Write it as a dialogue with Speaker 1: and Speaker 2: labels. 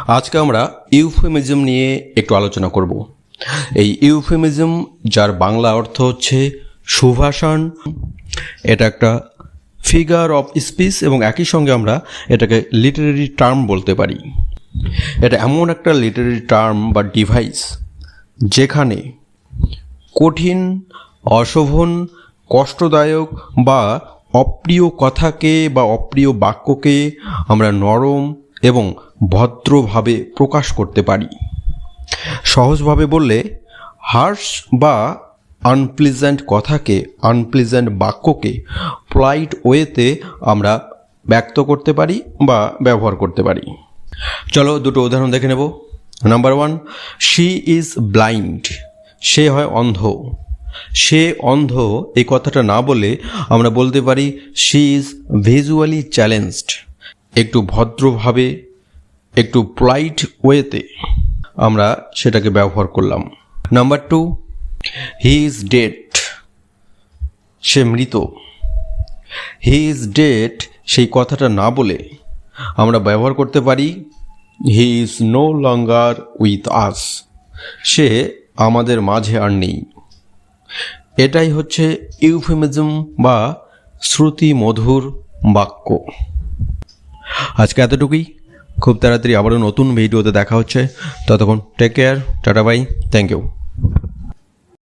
Speaker 1: আজকে আমরা ইউফেমিজম নিয়ে একটু আলোচনা করব। এই ইউফেমিজম যার বাংলা অর্থ হচ্ছে সুভাষণ, এটা একটা ফিগার অফ স্পিচ এবং একই সঙ্গে আমরা এটাকে লিটারেরি টার্ম বলতে পারি। এটা এমন একটা লিটারেরি টার্ম বা ডিভাইস যেখানে কঠিন, অশোভন, কষ্টদায়ক বা অপ্রিয় কথাকে বা অপ্রিয় বাক্যকে আমরা নরম এবং ভদ্রভাবে প্রকাশ করতে পারি। সহজভাবে বললে হার্শ বা আনপ্লিজেন্ট কথাকে, আনপ্লিজেন্ট বাক্যকে পোলাইট ওয়েতে আমরা ব্যক্ত করতে পারি বা ব্যবহার করতে পারি। চলো দুটো উদাহরণ দেখে নেব। নাম্বার 1, শি ইজ ব্লাইন্ড, সে হয় অন্ধ। সে অন্ধ এই কথাটা না বলে আমরা বলতে পারি শি ইজ ভিজুয়ালি চ্যালেঞ্জড। একটু ভদ্রভাবে, একটু পোলাইট ওয়েতে আমরা সেটাকে ব্যবহার করলাম। নাম্বার 2, হি ইজ ডেড, সে মৃত। হি ইজ ডেড সেই কথাটা না বলে আমরা ব্যবহার করতে পারি he is no longer with us, সে আমাদের মাঝে আর নেই। এটাই হচ্ছে ইউফেমিজম বা শ্রুতি মধুর বাক্য। আজকে এতটুকুই, খুব তাড়াতাড়ি আবারও নতুন ভিডিওতে দেখা হচ্ছে। ততক্ষণ take care, tata bye, thank you.